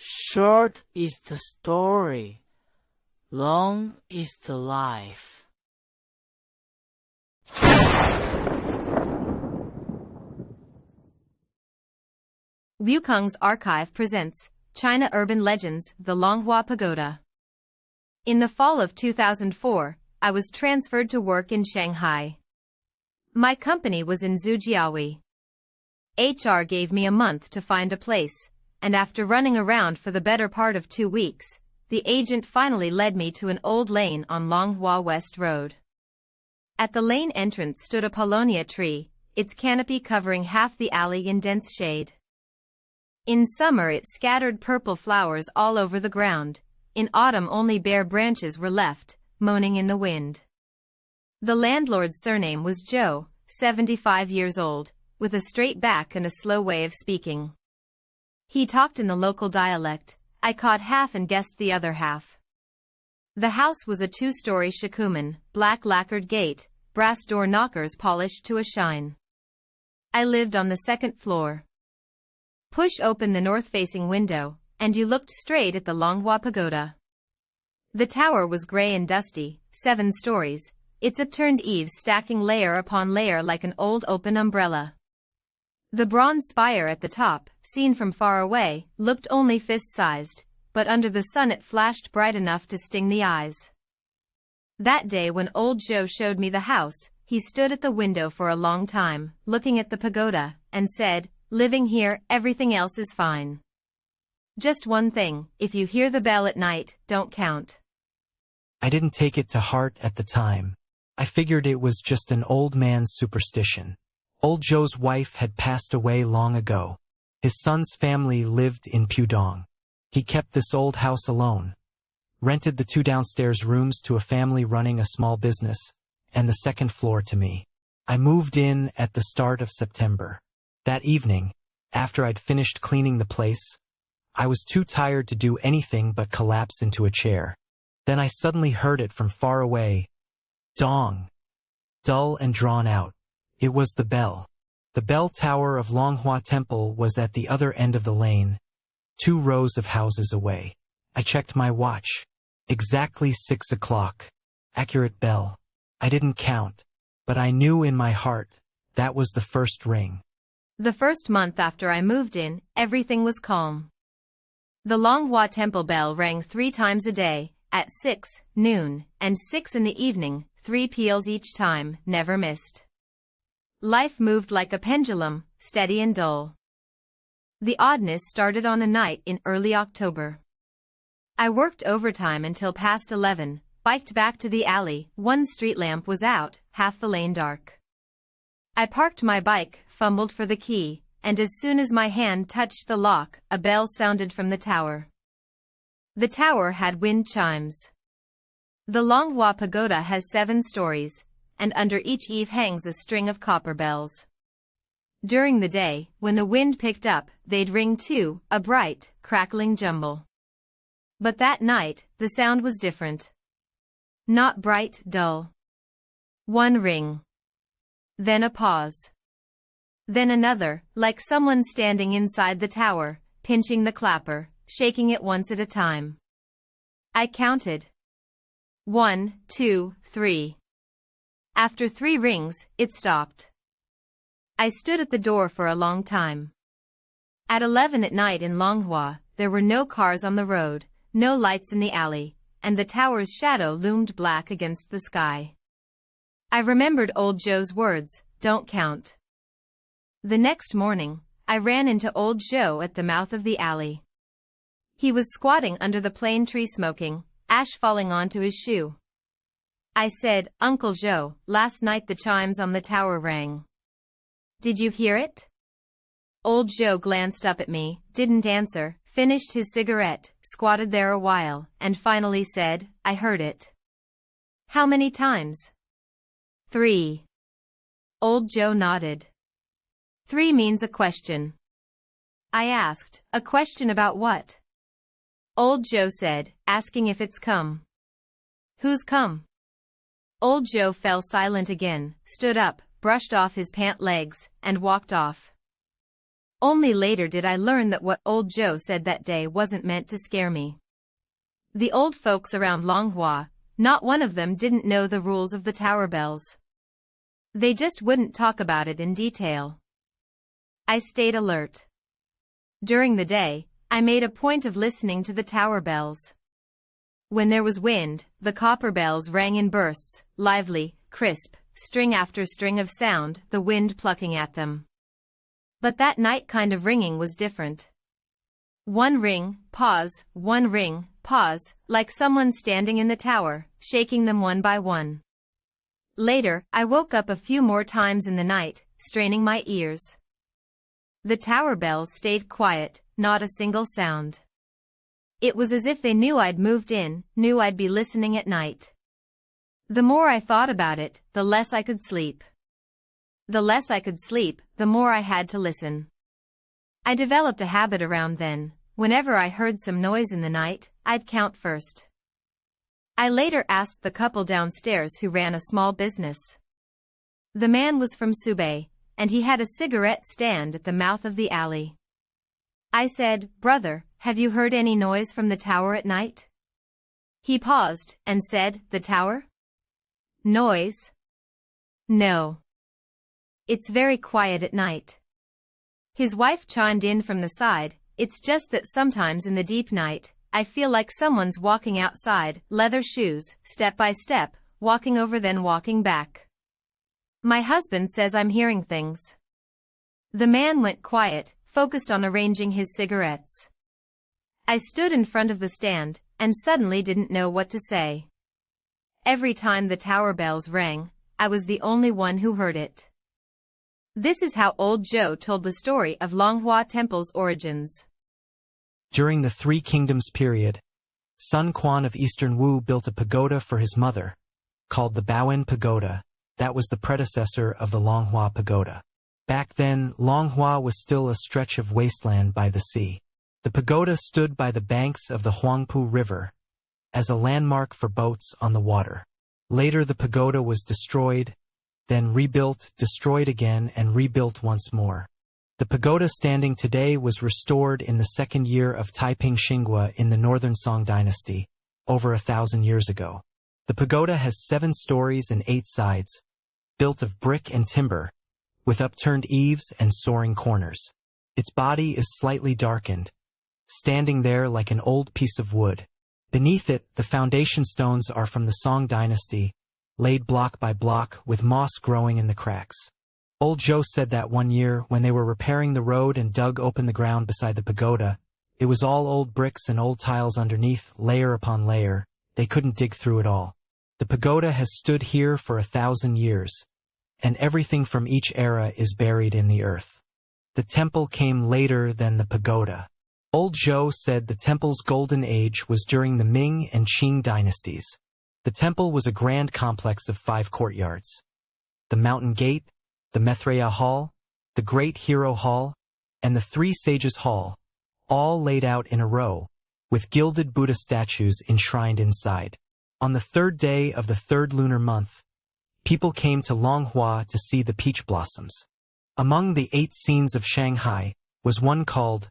Short is the story, long is the life. Wukong's archive presents China Urban Legends, the Longhua Pagoda. In the fall of 2004, I was transferred to work in Shanghai. My company was in Zhou. HR gave me a month to find a place, and after running around for the better part of 2 weeks, the agent finally led me to an old lane on Longhua West Road. At the lane entrance stood a paulownia tree, its canopy covering half the alley in dense shade. In summer it scattered purple flowers all over the ground, in autumn only bare branches were left, moaning in the wind. The landlord's surname was Zhou, 75 years old, with a straight back and a slow way of speaking. He talked in the local dialect. I caught half and guessed the other half. The house was a 2-story shikumen, black lacquered gate, brass door knockers polished to a shine. I lived on the 2nd floor. Push open the north-facing window, and you looked straight at the Longhua Pagoda. The tower was gray and dusty, 7 stories, its upturned eaves stacking layer upon layer like an old open umbrella. The bronze spire at the top, seen from far away, looked only fist-sized, but under the sun it flashed bright enough to sting the eyes. That day when old Zhou showed me the house, he stood at the window for a long time, looking at the pagoda, and said, "Living here, everything else is fine. Just one thing, if you hear the bell at night, don't count." I didn't take it to heart at the time. I figured it was just an old man's superstition. Old Zhou's wife had passed away long ago. His son's family lived in Pudong. He kept this old house alone, rented the 2 downstairs rooms to a family running a small business, and the 2nd floor to me. I moved in at the start of September. That evening, after I'd finished cleaning the place, I was too tired to do anything but collapse into a chair. Then I suddenly heard it from far away. Dong. Dull and drawn out. It was the bell. The bell tower of Longhua Temple was at the other end of the lane, 2 rows of houses away. I checked my watch. Exactly 6 o'clock. Accurate bell. I didn't count, but I knew in my heart that was the first ring. The first month after I moved in, everything was calm. The Longhua Temple bell rang 3 times a day, at 6, noon, and 6 in the evening, 3 peals each time, never missed. Life moved like a pendulum, steady and dull. The oddness started on a night in early October. I worked overtime until past 11, biked back to the alley, 1 street lamp was out, half the lane dark. I parked my bike, fumbled for the key, and as soon as my hand touched the lock, a bell sounded from the tower. The tower had wind chimes. The Longhua Pagoda has 7 stories, and under each eave hangs a string of copper bells. During the day, when the wind picked up, they'd ring too, a bright, crackling jumble. But that night, the sound was different. Not bright, dull. 1 ring. Then a pause. Then another, like someone standing inside the tower, pinching the clapper, shaking it once at a time. I counted. 1, 2, 3. After 3 rings, it stopped. I stood at the door for a long time. At 11 at night in Longhua, there were no cars on the road, no lights in the alley, and the tower's shadow loomed black against the sky. I remembered old Zhou's words, "Don't count." The next morning, I ran into old Zhou at the mouth of the alley. He was squatting under the plane tree smoking, ash falling onto his shoe. I said, "Uncle Zhou, last night the chimes on the tower rang. Did you hear it?" Old Zhou glanced up at me, didn't answer, finished his cigarette, squatted there a while, and finally said, "I heard it." "How many times?" 3. Old Zhou nodded. 3 means a question. I asked, "A question about what?" Old Zhou said, "Asking if it's come." "Who's come?" Old Zhou fell silent again, stood up, brushed off his pant legs, and walked off. Only later did I learn that what old Zhou said that day wasn't meant to scare me. The old folks around Longhua, not one of them didn't know the rules of the tower bells. They just wouldn't talk about it in detail. I stayed alert. During the day, I made a point of listening to the tower bells. When there was wind, the copper bells rang in bursts, lively, crisp, string after string of sound, the wind plucking at them. But that night kind of ringing was different. One ring, pause, one ring, pause, like someone standing in the tower, shaking them one by one. Later, I woke up a few more times in the night, straining my ears. The tower bells stayed quiet, not a single sound. It was as if they knew I'd moved in, knew I'd be listening at night. The more I thought about it, the less I could sleep. The less I could sleep, the more I had to listen. I developed a habit around then. Whenever I heard some noise in the night, I'd count first. I later asked the couple downstairs who ran a small business. The man was from Subei, and he had a cigarette stand at the mouth of the alley. I said, "Brother, have you heard any noise from the tower at night?" He paused and said, "The tower? Noise? No. It's very quiet at night." His wife chimed in from the side, "It's just that sometimes in the deep night, I feel like someone's walking outside, leather shoes, step by step, walking over then walking back. My husband says I'm hearing things." The man went quiet, focused on arranging his cigarettes. I stood in front of the stand, and suddenly didn't know what to say. Every time the tower bells rang, I was the only one who heard it. This is how old Zhou told the story of Longhua Temple's origins. During the Three Kingdoms period, Sun Quan of Eastern Wu built a pagoda for his mother, called the Baoan Pagoda. That was the predecessor of the Longhua Pagoda. Back then, Longhua was still a stretch of wasteland by the sea. The pagoda stood by the banks of the Huangpu River, as a landmark for boats on the water. Later the pagoda was destroyed, then rebuilt, destroyed again, and rebuilt once more. The pagoda standing today was restored in the second year of Taiping Xinghua in the Northern Song dynasty, over 1,000 years ago. The pagoda has 7 stories and 8 sides, built of brick and timber, with upturned eaves and soaring corners. Its body is slightly darkened, standing there like an old piece of wood. Beneath it, the foundation stones are from the Song dynasty, laid block by block with moss growing in the cracks. Old Zhou said that one year, when they were repairing the road and dug open the ground beside the pagoda, it was all old bricks and old tiles underneath, layer upon layer. They couldn't dig through it all. The pagoda has stood here for 1,000 years, and everything from each era is buried in the earth. The temple came later than the pagoda. Old Zhou said the temple's golden age was during the Ming and Qing dynasties. The temple was a grand complex of 5 courtyards. The Mountain Gate, the Maitreya Hall, the Great Hero Hall, and the 3 Sages Hall, all laid out in a row, with gilded Buddha statues enshrined inside. On the 3rd day of the 3rd lunar month, people came to Longhua to see the peach blossoms. Among the 8 scenes of Shanghai was one called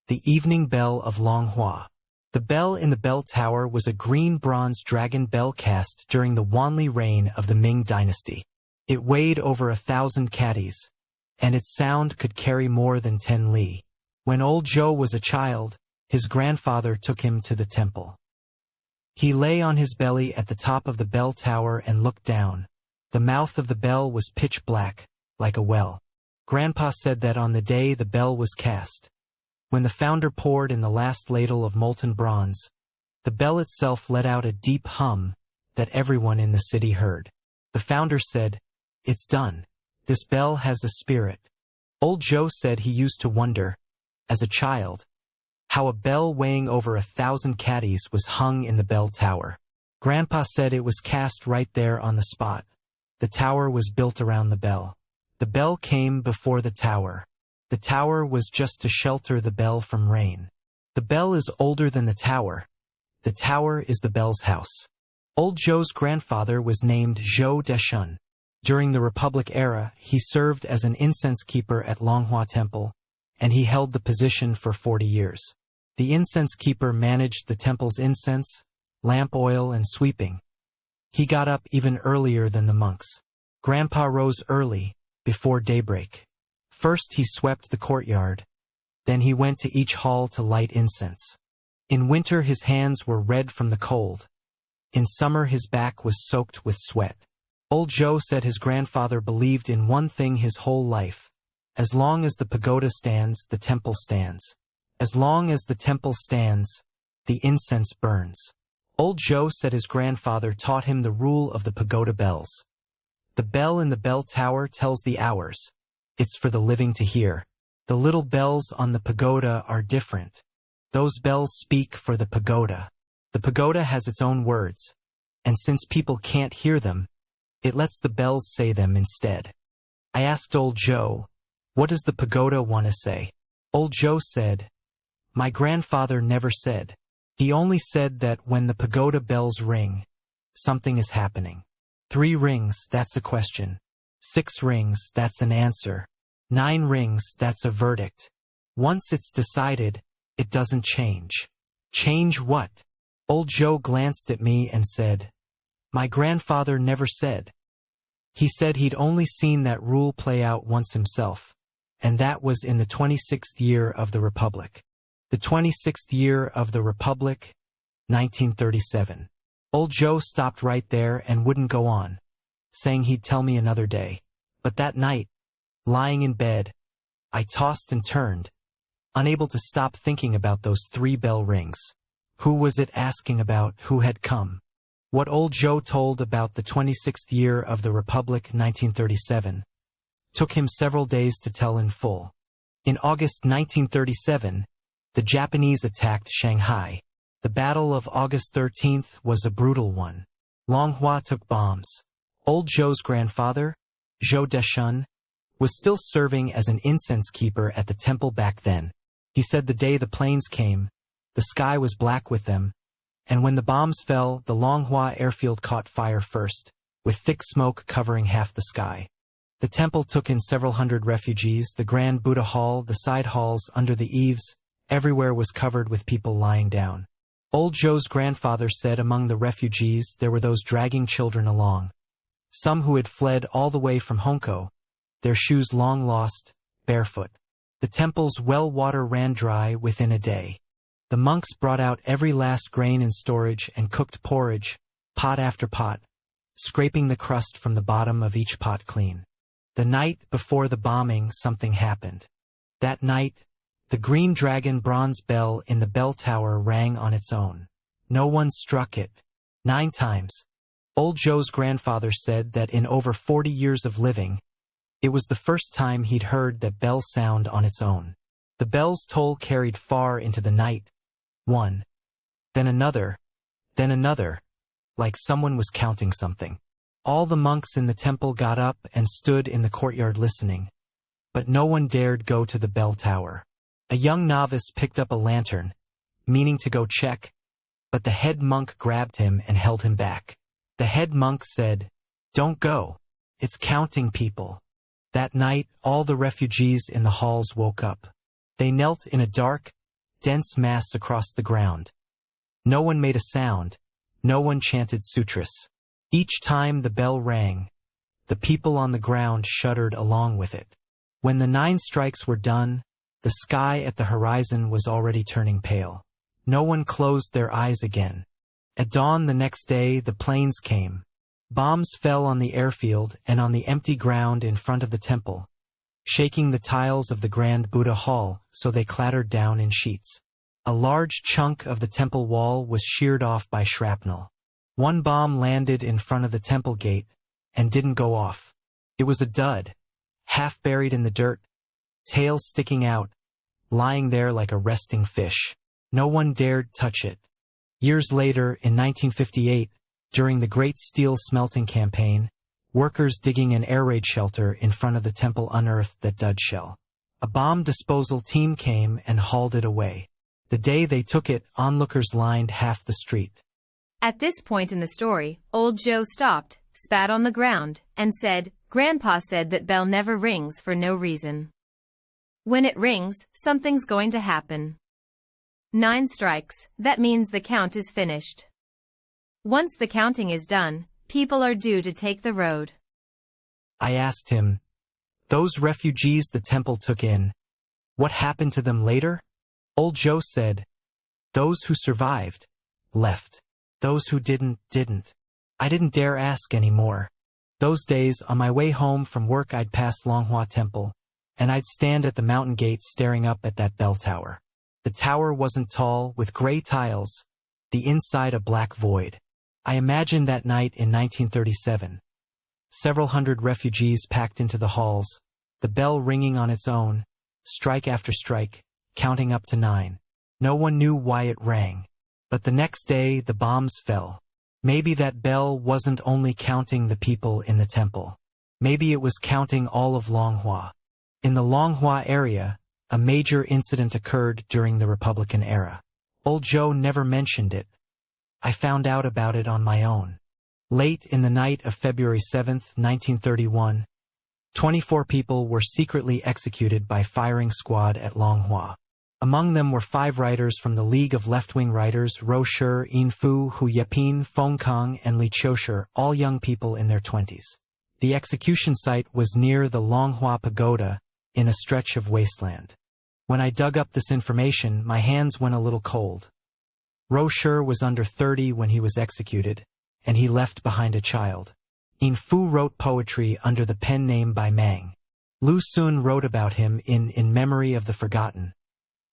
the Evening Bell of Longhua. The bell in the bell tower was a green bronze dragon bell cast during the Wanli reign of the Ming dynasty. It weighed over 1,000 catties, and its sound could carry more than 10 li. When old Zhou was a child, his grandfather took him to the temple. He lay on his belly at the top of the bell tower and looked down. The mouth of the bell was pitch black, like a well. Grandpa said that on the day the bell was cast, when the founder poured in the last ladle of molten bronze, the bell itself let out a deep hum that everyone in the city heard. The founder said, "It's done. This bell has a spirit." Old Zhou said he used to wonder, as a child, how a bell weighing over 1,000 catties was hung in the bell tower. Grandpa said it was cast right there on the spot. The tower was built around the bell. The bell came before the tower. The tower was just to shelter the bell from rain. The bell is older than the tower. The tower is the bell's house. Old Zhou's grandfather was named Zhou Deshun. During the Republic era, he served as an incense keeper at Longhua Temple, and he held the position for 40 years. The incense keeper managed the temple's incense, lamp oil, and sweeping. He got up even earlier than the monks. Grandpa rose early, before daybreak. First he swept the courtyard. Then he went to each hall to light incense. In winter his hands were red from the cold. In summer his back was soaked with sweat. Old Zhou said his grandfather believed in one thing his whole life. As long as the pagoda stands, the temple stands. As long as the temple stands, the incense burns. Old Zhou said his grandfather taught him the rule of the pagoda bells. The bell in the bell tower tells the hours. It's for the living to hear. The little bells on the pagoda are different. Those bells speak for the pagoda. The pagoda has its own words, and since people can't hear them, it lets the bells say them instead. I asked Old Zhou, "What does the pagoda want to say?" Old Zhou said, "My grandfather never said. He only said that when the pagoda bells ring, something is happening. 3 rings, that's a question. 6 rings, that's an answer. 9 rings, that's a verdict. Once it's decided, it doesn't change." "Change what?" Old Zhou glanced at me and said, "My grandfather never said. He said he'd only seen that rule play out once himself, and that was in the 26th year of the Republic." The 26th year of the Republic, 1937. Old Zhou stopped right there and wouldn't go on, saying he'd tell me another day. But that night, lying in bed, I tossed and turned, unable to stop thinking about those 3 bell rings. Who was it asking about who had come? What Old Zhou told about the 26th year of the Republic, 1937, took him several days to tell in full. In August 1937, the Japanese attacked Shanghai. The Battle of August 13th was a brutal one. Longhua took bombs. Old Zhou's grandfather, Zhou Deshun, was still serving as an incense keeper at the temple back then. He said the day the planes came, the sky was black with them, and when the bombs fell, the Longhua airfield caught fire first, with thick smoke covering half the sky. The temple took in several hundred refugees. The Grand Buddha Hall, the side halls, under the eaves, everywhere was covered with people lying down. Old Zhou's grandfather said among the refugees there were those dragging children along. Some who had fled all the way from Hongkou, their shoes long lost, barefoot. The temple's well water ran dry within a day. The monks brought out every last grain in storage and cooked porridge, pot after pot, scraping the crust from the bottom of each pot clean. The night before the bombing, something happened. That night, the green dragon bronze bell in the bell tower rang on its own. No one struck it. 9 times. Old Zhou's grandfather said that in over 40 years of living, it was the first time he'd heard that bell sound on its own. The bell's toll carried far into the night. 1. Then another. Then another. Like someone was counting something. All the monks in the temple got up and stood in the courtyard listening. But no one dared go to the bell tower. A young novice picked up a lantern, meaning to go check, but the head monk grabbed him and held him back. The head monk said, "Don't go. It's counting people." That night, all the refugees in the halls woke up. They knelt in a dark, dense mass across the ground. No one made a sound. No one chanted sutras. Each time the bell rang, the people on the ground shuddered along with it. When the 9 strikes were done, the sky at the horizon was already turning pale. No one closed their eyes again. At dawn the next day, the planes came. Bombs fell on the airfield and on the empty ground in front of the temple, shaking the tiles of the Grand Buddha Hall so they clattered down in sheets. A large chunk of the temple wall was sheared off by shrapnel. One bomb landed in front of the temple gate and didn't go off. It was a dud, half buried in the dirt, tail sticking out, lying there like a resting fish. No one dared touch it. Years later, in 1958, during the Great Steel Smelting Campaign, workers digging an air raid shelter in front of the temple unearthed that dud shell. A bomb disposal team came and hauled it away. The day they took it, onlookers lined half the street. At this point in the story, Old Zhou stopped, spat on the ground, and said, "Grandpa said that bell never rings for no reason." When it rings, something's going to happen. 9 strikes, that means the count is finished. Once the counting is done, people are due to take the road. I asked him, "Those refugees the temple took in, what happened to them later?" Old Zhou said, "Those who survived, left. Those who didn't." I didn't dare ask anymore. Those days, on my way home from work, I'd pass Longhua Temple, and I'd stand at the mountain gate staring up at that bell tower. The tower wasn't tall, with gray tiles, the inside a black void. I imagined that night in 1937. Several hundred refugees packed into the halls, the bell ringing on its own, strike after strike, counting up to 9. No one knew why it rang. But the next day, the bombs fell. Maybe that bell wasn't only counting the people in the temple. Maybe it was counting all of Longhua. In the Longhua area, a major incident occurred during the Republican era. Old Zhou never mentioned it. I found out about it on my own. Late in the night of February 7, 1931, 24 people were secretly executed by firing squad at Longhua. Among them were 5 writers from the League of Left-Wing Writers, Rou Shi, Yin Fu, Hu Yepin, Wukong, and Li Qiushi, all young people in their 20s. The execution site was near the Longhua Pagoda, in a stretch of wasteland. When I dug up this information, my hands went a little cold. Rou Shi was under 30 when he was executed, and he left behind a child. Yin Fu wrote poetry under the pen name Bai Mang. Lu Xun wrote about him in Memory of the Forgotten,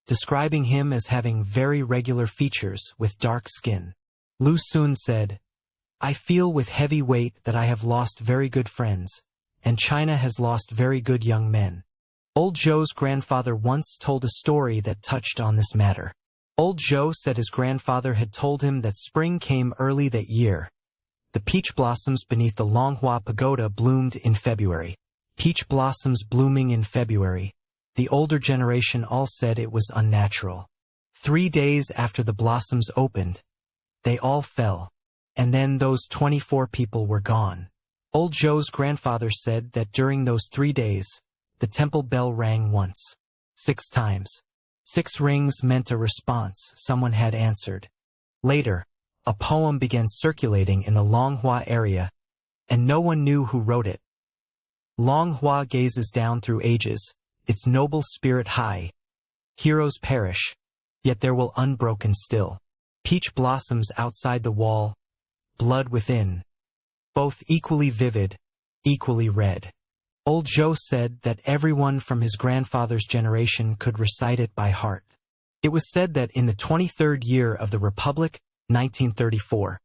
describing him as having very regular features with dark skin. Lu Xun said, "I feel with heavy weight that I have lost very good friends, and China has lost very good young men." Old Zhou's grandfather once told a story that touched on this matter. Old Zhou said his grandfather had told him that spring came early that year. The peach blossoms beneath the Longhua Pagoda bloomed in February. Peach blossoms blooming in February. The older generation all said it was unnatural. 3 days after the blossoms opened, they all fell, and then those 24 people were gone. Old Zhou's grandfather said that during those 3 days, the temple bell rang once. 6 times. 6 rings meant a response, someone had answered. Later, a poem began circulating in the Longhua area, and no one knew who wrote it. Longhua gazes down through ages, its noble spirit high. Heroes perish, yet there will unbroken still. Peach blossoms outside the wall, blood within. Both equally vivid, equally red. Old Zhou said that everyone from his grandfather's generation could recite it by heart. It was said that in the 23rd year of the Republic, 1934,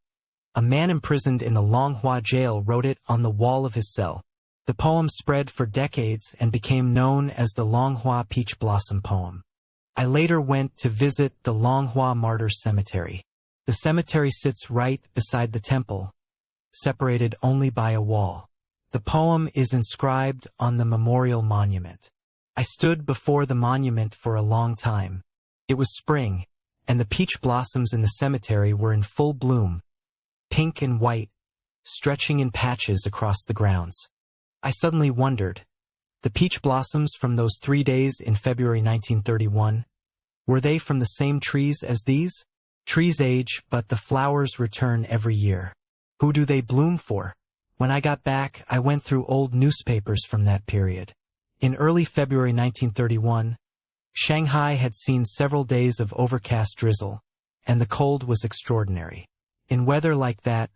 a man imprisoned in the Longhua jail wrote it on the wall of his cell. The poem spread for decades and became known as the Longhua Peach Blossom Poem. I later went to visit the Longhua Martyrs Cemetery. The cemetery sits right beside the temple, separated only by a wall. The poem is inscribed on the memorial monument. I stood before the monument for a long time. It was spring, and the peach blossoms in the cemetery were in full bloom, pink and white, stretching in patches across the grounds. I suddenly wondered, the peach blossoms from those 3 days in February 1931, were they from the same trees as these? Trees age, but the flowers return every year. Who do they bloom for? When I got back, I went through old newspapers from that period. In early February 1931, Shanghai had seen several days of overcast drizzle, and the cold was extraordinary. In weather like that,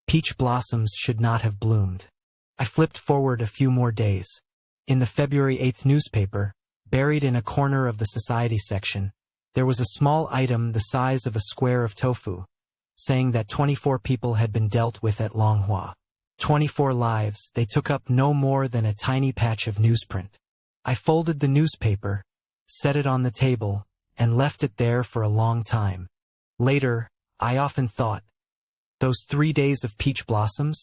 peach blossoms should not have bloomed. I flipped forward a few more days. In the February 8th newspaper, buried in a corner of the society section, there was a small item the size of a square of tofu, saying that 24 people had been dealt with at Longhua. 24 lives, they took up no more than a tiny patch of newsprint. I folded the newspaper, set it on the table, and left it there for a long time. Later, I often thought, those 3 days of peach blossoms?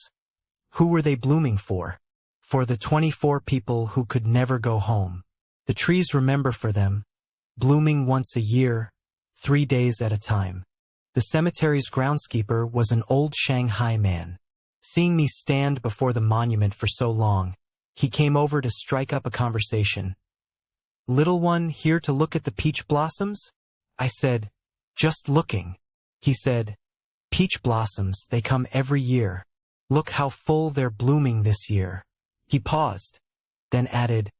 Who were they blooming for? For the 24 people who could never go home. The trees remember for them, blooming once a year, 3 days at a time. The cemetery's groundskeeper was an old Shanghai man. Seeing me stand before the monument for so long, he came over to strike up a conversation. "Little one here to look at the peach blossoms?" I said, "Just looking." He said, "Peach blossoms, they come every year. Look how full they're blooming this year." He paused, then added,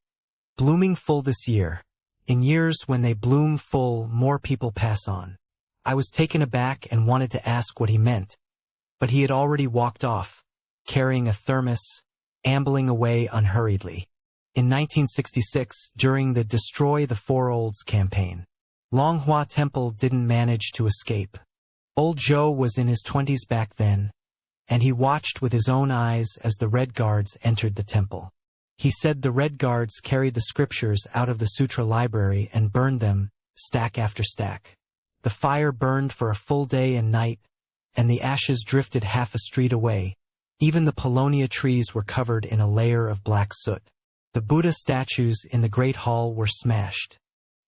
"Blooming full this year. In years when they bloom full, more people pass on." I was taken aback and wanted to ask what he meant, but he had already walked off, carrying a thermos, ambling away unhurriedly. In 1966, during the Destroy the Four Olds campaign, Longhua Temple didn't manage to escape. Old Zhou was in his 20s back then, and he watched with his own eyes as the Red Guards entered the temple. He said the Red Guards carried the scriptures out of the sutra library and burned them, stack after stack. The fire burned for a full day and night, and the ashes drifted half a street away. Even the paulownia trees were covered in a layer of black soot. The Buddha statues in the Great Hall were smashed.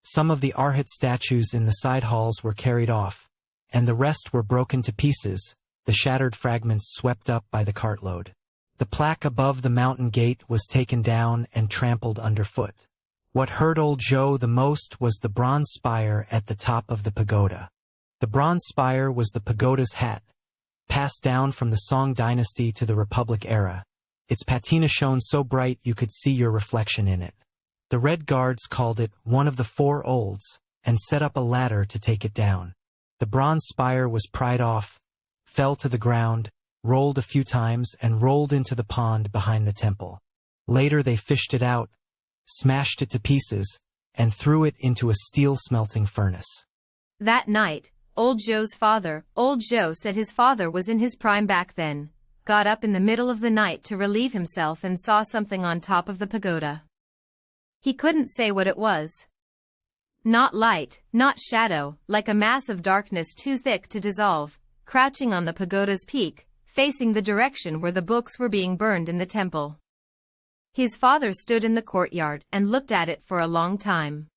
Some of the Arhat statues in the side halls were carried off, and the rest were broken to pieces, the shattered fragments swept up by the cartload. The plaque above the mountain gate was taken down and trampled underfoot. What hurt old Zhou the most was the bronze spire at the top of the pagoda. The bronze spire was the pagoda's hat, passed down from the Song dynasty to the Republic era. Its patina shone so bright you could see your reflection in it. The Red Guards called it one of the four olds, and set up a ladder to take it down. The bronze spire was pried off, fell to the ground, rolled a few times, and rolled into the pond behind the temple. Later they fished it out, smashed it to pieces, and threw it into a steel-smelting furnace. That night, old Zhou's father, old Zhou said his father was in his prime back then, got up in the middle of the night to relieve himself and saw something on top of the pagoda. He couldn't say what it was. Not light, not shadow, like a mass of darkness too thick to dissolve, crouching on the pagoda's peak, facing the direction where the books were being burned in the temple. His father stood in the courtyard and looked at it for a long time.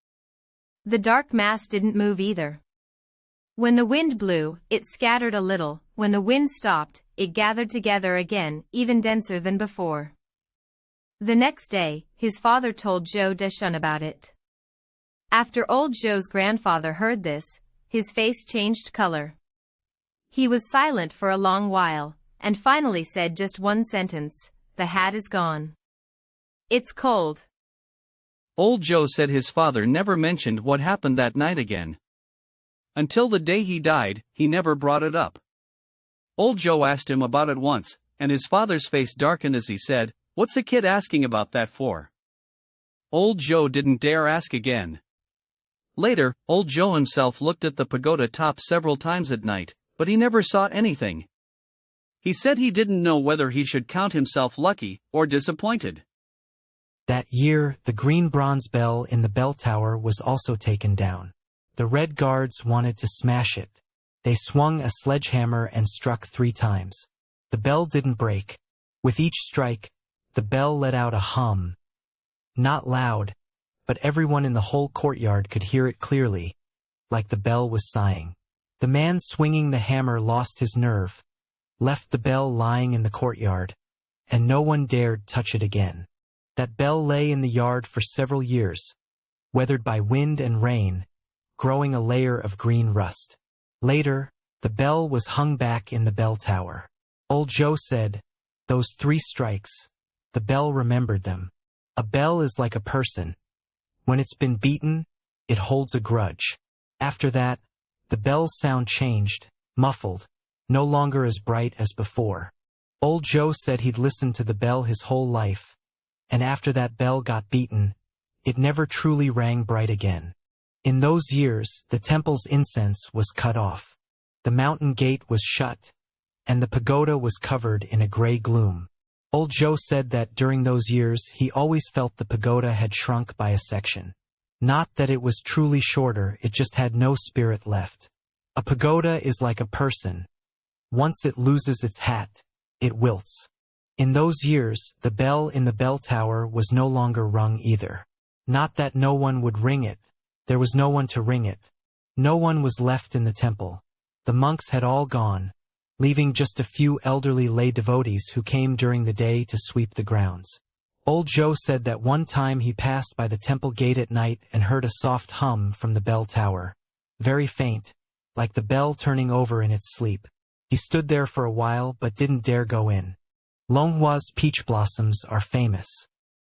The dark mass didn't move either. When the wind blew, it scattered a little. When the wind stopped, it gathered together again, even denser than before. The next day, his father told Zhou Deshun about it. After old Zhou's grandfather heard this, his face changed color. He was silent for a long while, and finally said just one sentence, "The hat is gone. It's cold." Old Zhou said his father never mentioned what happened that night again. Until the day he died, he never brought it up. Old Zhou asked him about it once, and his father's face darkened as he said, "What's a kid asking about that for?" Old Zhou didn't dare ask again. Later, old Zhou himself looked at the pagoda top several times at night, but he never saw anything. He said he didn't know whether he should count himself lucky or disappointed. That year, the green bronze bell in the bell tower was also taken down. The Red Guards wanted to smash it. They swung a sledgehammer and struck 3 times. The bell didn't break. With each strike, the bell let out a hum. Not loud, but everyone in the whole courtyard could hear it clearly, like the bell was sighing. The man swinging the hammer lost his nerve, left the bell lying in the courtyard, and no one dared touch it again. That bell lay in the yard for several years, weathered by wind and rain, growing a layer of green rust. Later, the bell was hung back in the bell tower. Old Zhou said, "Those 3 strikes, the bell remembered them. A bell is like a person. When it's been beaten, it holds a grudge. After that, the bell's sound changed, muffled, no longer as bright as before." Old Zhou said he'd listened to the bell his whole life, and after that bell got beaten, it never truly rang bright again. In those years, the temple's incense was cut off. The mountain gate was shut, and the pagoda was covered in a gray gloom. Old Zhou said that during those years he always felt the pagoda had shrunk by a section. Not that it was truly shorter, it just had no spirit left. A pagoda is like a person. Once it loses its hat, it wilts. In those years, the bell in the bell tower was no longer rung either. Not that no one would ring it. There was no one to ring it. No one was left in the temple. The monks had all gone, leaving just a few elderly lay devotees who came during the day to sweep the grounds. Old Zhou said that one time he passed by the temple gate at night and heard a soft hum from the bell tower. Very faint, like the bell turning over in its sleep. He stood there for a while but didn't dare go in. Longhua's peach blossoms are famous.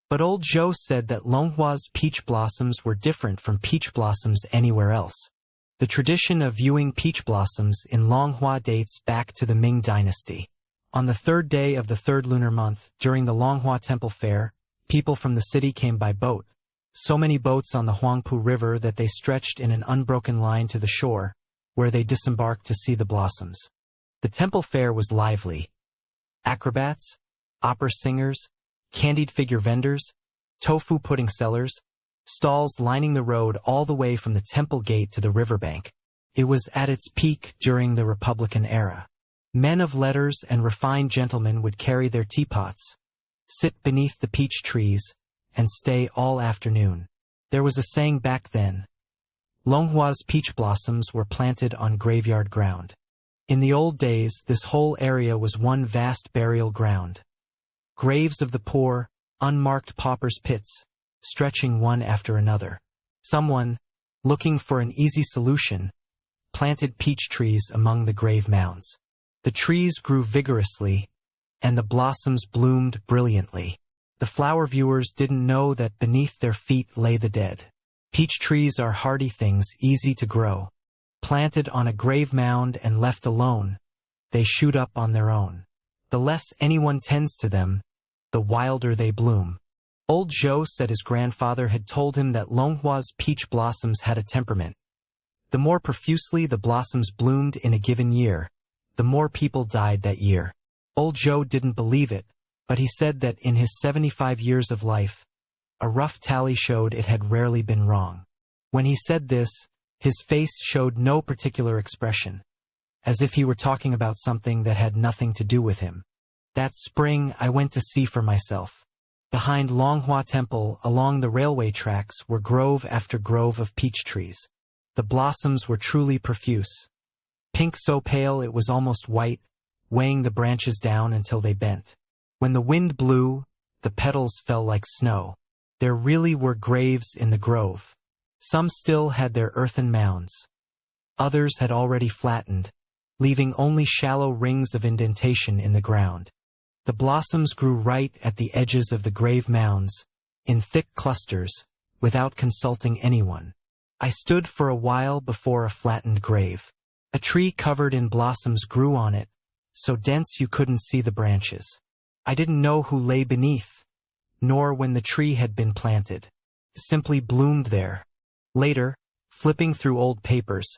But old Zhou said that Longhua's peach blossoms were different from peach blossoms anywhere else. The tradition of viewing peach blossoms in Longhua dates back to the Ming dynasty. On the third day of the third lunar month, during the Longhua Temple Fair, people from the city came by boat. So many boats on the Huangpu River that they stretched in an unbroken line to the shore, where they disembarked to see the blossoms. The temple fair was lively. Acrobats, opera singers, candied figure vendors, tofu pudding sellers, stalls lining the road all the way from the temple gate to the riverbank. It was at its peak during the Republican era. Men of letters and refined gentlemen would carry their teapots, sit beneath the peach trees, and stay all afternoon. There was a saying back then: Longhua's peach blossoms were planted on graveyard ground. In the old days, this whole area was one vast burial ground. Graves of the poor, unmarked paupers' pits, stretching one after another. Someone, looking for an easy solution, planted peach trees among the grave mounds. The trees grew vigorously, and the blossoms bloomed brilliantly. The flower viewers didn't know that beneath their feet lay the dead. Peach trees are hardy things, easy to grow. Planted on a grave mound and left alone, they shoot up on their own. The less anyone tends to them, the wilder they bloom. Old Zhou said his grandfather had told him that Longhua's peach blossoms had a temperament. The more profusely the blossoms bloomed in a given year, the more people died that year. Old Zhou didn't believe it, but he said that in his 75 years of life, a rough tally showed it had rarely been wrong. When he said this, his face showed no particular expression, as if he were talking about something that had nothing to do with him. That spring I went to see for myself. Behind Longhua Temple, along the railway tracks, were grove after grove of peach trees. The blossoms were truly profuse. Pink so pale it was almost white, weighing the branches down until they bent. When the wind blew, the petals fell like snow. There really were graves in the grove. Some still had their earthen mounds. Others had already flattened, leaving only shallow rings of indentation in the ground. The blossoms grew right at the edges of the grave mounds, in thick clusters, without consulting anyone. I stood for a while before a flattened grave. A tree covered in blossoms grew on it, so dense you couldn't see the branches. I didn't know who lay beneath, nor when the tree had been planted. It simply bloomed there. Later, flipping through old papers,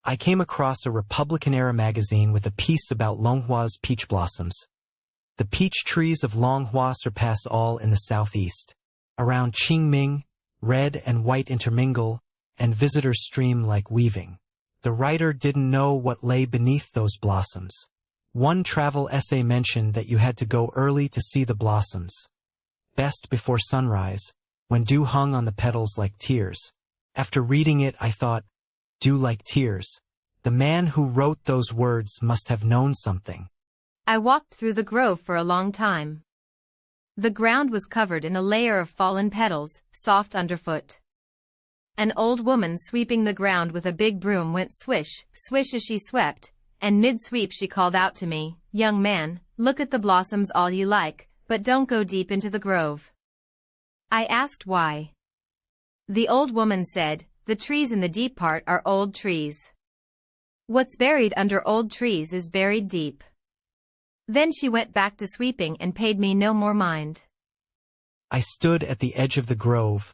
I came across a Republican-era magazine with a piece about Longhua's peach blossoms. The peach trees of Longhua surpass all in the southeast. Around Qingming, red and white intermingle, and visitors stream like weaving. The writer didn't know what lay beneath those blossoms. One travel essay mentioned that you had to go early to see the blossoms. Best before sunrise, when dew hung on the petals like tears. After reading it, I thought, dew like tears. The man who wrote those words must have known something. I walked through the grove for a long time. The ground was covered in a layer of fallen petals, soft underfoot. An old woman sweeping the ground with a big broom went swish, swish as she swept, and mid-sweep she called out to me, "Young man, look at the blossoms all you like, but don't go deep into the grove." I asked why. The old woman said, "The trees in the deep part are old trees. What's buried under old trees is buried deep." Then she went back to sweeping and paid me no more mind. I stood at the edge of the grove,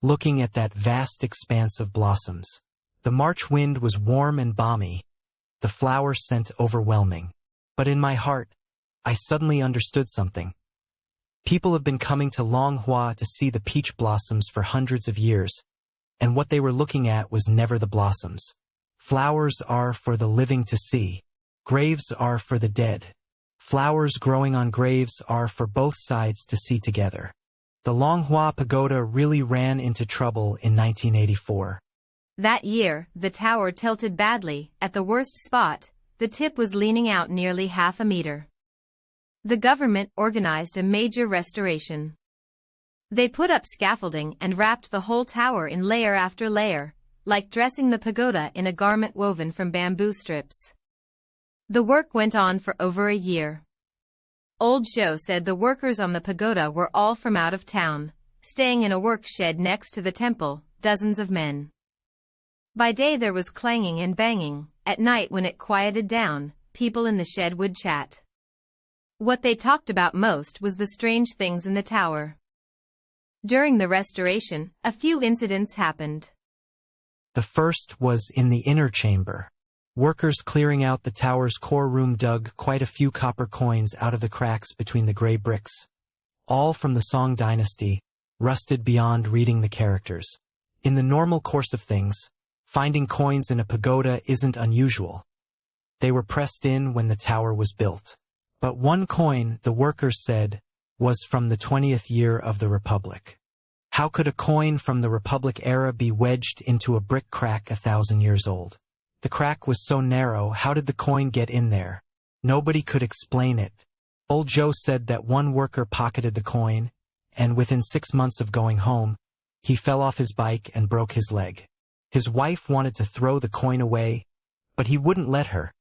looking at that vast expanse of blossoms. The March wind was warm and balmy, the flower scent overwhelming. But in my heart, I suddenly understood something. People have been coming to Longhua to see the peach blossoms for hundreds of years, and what they were looking at was never the blossoms. Flowers are for the living to see. Graves are for the dead. Flowers growing on graves are for both sides to see together. The Longhua Pagoda really ran into trouble in 1984. That year, the tower tilted badly. At the worst spot, the tip was leaning out nearly half a meter. The government organized a major restoration. They put up scaffolding and wrapped the whole tower in layer after layer, like dressing the pagoda in a garment woven from bamboo strips. The work went on for over a year. Old Zhou said the workers on the pagoda were all from out of town, staying in a work shed next to the temple, dozens of men. By day there was clanging and banging. At night when it quieted down, people in the shed would chat. What they talked about most was the strange things in the tower. During the restoration, a few incidents happened. The first was in the inner chamber. Workers clearing out the tower's core room dug quite a few copper coins out of the cracks between the gray bricks. All from the Song dynasty, rusted beyond reading the characters. In the normal course of things, finding coins in a pagoda isn't unusual. They were pressed in when the tower was built. But one coin, the workers said, was from the 20th year of the Republic. How could a coin from the Republic era be wedged into a brick crack 1,000 years old? The crack was so narrow, how did the coin get in there? Nobody could explain it. Old Zhou said that one worker pocketed the coin, and within 6 months of going home, he fell off his bike and broke his leg. His wife wanted to throw the coin away, but he wouldn't let her,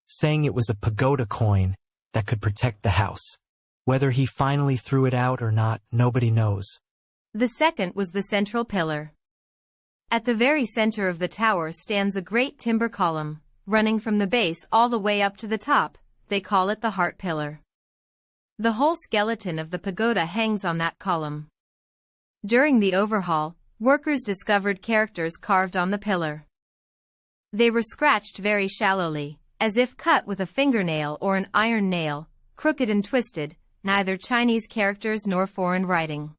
saying it was a pagoda coin that could protect the house. Whether he finally threw it out or not, nobody knows. The second was the central pillar. At the very center of the tower stands a great timber column, running from the base all the way up to the top. They call it the heart pillar. The whole skeleton of the pagoda hangs on that column. During the overhaul, workers discovered characters carved on the pillar. They were scratched very shallowly, as if cut with a fingernail or an iron nail, crooked and twisted, neither Chinese characters nor foreign writing.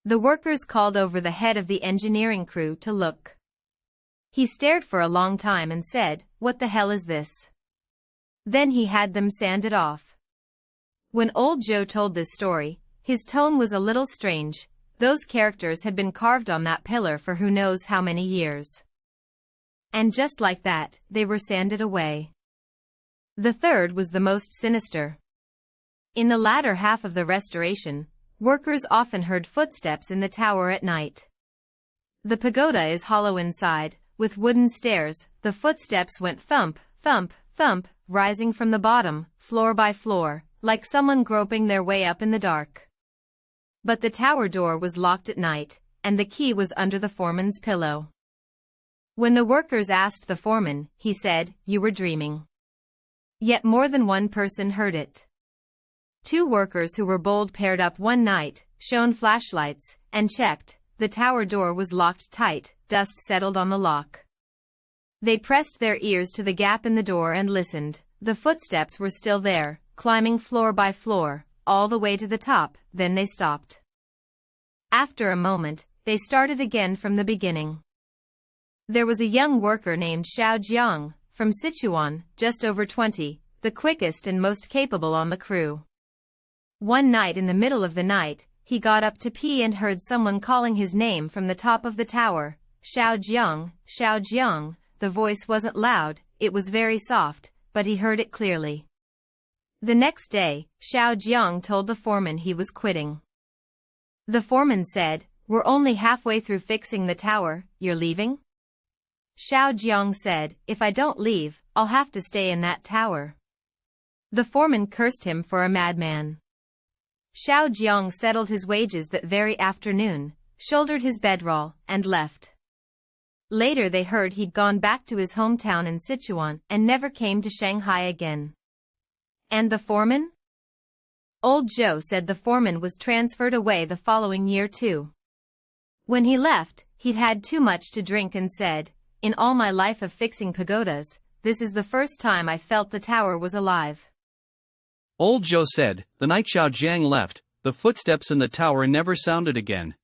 The workers called over the head of the engineering crew to look. He stared for a long time and said, "What the hell is this?" Then he had them sand it off. When old Zhou told this story, his tone was a little strange. Those characters had been carved on that pillar for who knows how many years. And just like that, they were sanded away. The third was the most sinister. In the latter half of the restoration, workers often heard footsteps in the tower at night. The pagoda is hollow inside, with wooden stairs. The footsteps went thump, thump, thump, rising from the bottom, floor by floor, like someone groping their way up in the dark. But the tower door was locked at night, and the key was under the foreman's pillow. When the workers asked the foreman, he said, "You were dreaming." Yet more than one person heard it. Two workers who were bold paired up one night, shone flashlights, and checked. The tower door was locked tight, dust settled on the lock. They pressed their ears to the gap in the door and listened. The footsteps were still there, climbing floor by floor, all the way to the top. Then they stopped. After a moment, they started again from the beginning. There was a young worker named Xiao Jiang, from Sichuan, just over 20, the quickest and most capable on the crew. One night in the middle of the night, he got up to pee and heard someone calling his name from the top of the tower. "Xiao Jiang, Xiao Jiang." The voice wasn't loud, it was very soft, but he heard it clearly. The next day, Xiao Jiang told the foreman he was quitting. The foreman said, "We're only halfway through fixing the tower, you're leaving?" Xiao Jiang said, "If I don't leave, I'll have to stay in that tower." The foreman cursed him for a madman. Xiao Jiang settled his wages that very afternoon, shouldered his bedroll, and left. Later they heard he'd gone back to his hometown in Sichuan and never came to Shanghai again. And the foreman? Old Zhou said the foreman was transferred away the following year too. When he left, he'd had too much to drink and said, "In all my life of fixing pagodas, this is the first time I felt the tower was alive." Old Zhou said, the night Xiao Jiang left, the footsteps in the tower never sounded again.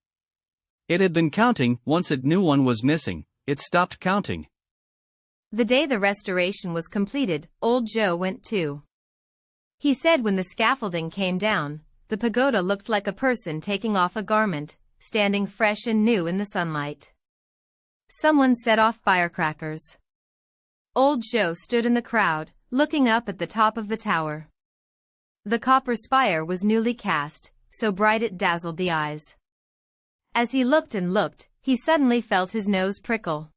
It had been counting. Once it knew one was missing, it stopped counting. The day the restoration was completed, old Zhou went too. He said when the scaffolding came down, the pagoda looked like a person taking off a garment, standing fresh and new in the sunlight. Someone set off firecrackers. Old Zhou stood in the crowd, looking up at the top of the tower. The copper spire was newly cast, so bright it dazzled the eyes. As he looked and looked, he suddenly felt his nose prickle.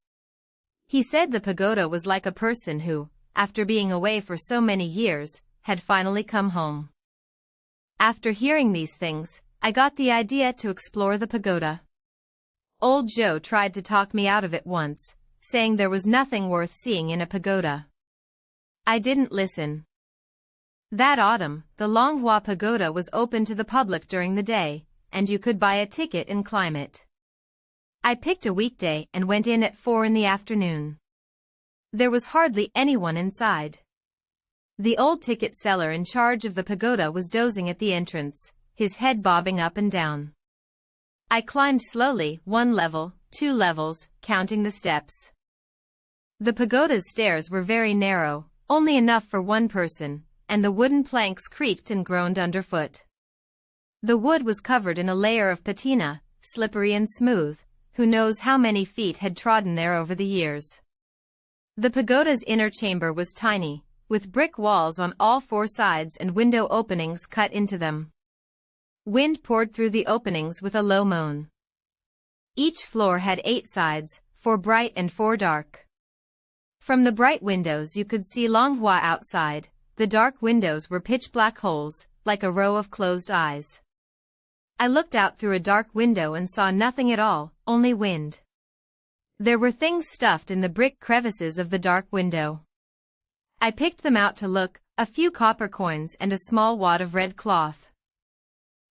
He said the pagoda was like a person who, after being away for so many years, had finally come home. After hearing these things, I got the idea to explore the pagoda. Old Zhou tried to talk me out of it once, saying there was nothing worth seeing in a pagoda. I didn't listen. That autumn, the Longhua Pagoda was open to the public during the day, and you could buy a ticket and climb it. I picked a weekday and went in at 4 in the afternoon. There was hardly anyone inside. The old ticket seller in charge of the pagoda was dozing at the entrance, his head bobbing up and down. I climbed slowly, 1 level, 2 levels, counting the steps. The pagoda's stairs were very narrow, only enough for 1 person, and the wooden planks creaked and groaned underfoot. The wood was covered in a layer of patina, slippery and smooth, who knows how many feet had trodden there over the years. The pagoda's inner chamber was tiny, with brick walls on all 4 sides and window openings cut into them. Wind poured through the openings with a low moan. Each floor had 8 sides, 4 bright and 4 dark. From the bright windows you could see Longhua outside. The dark windows were pitch-black holes, like a row of closed eyes. I looked out through a dark window and saw nothing at all, only wind. There were things stuffed in the brick crevices of the dark window. I picked them out to look, a few copper coins and a small wad of red cloth.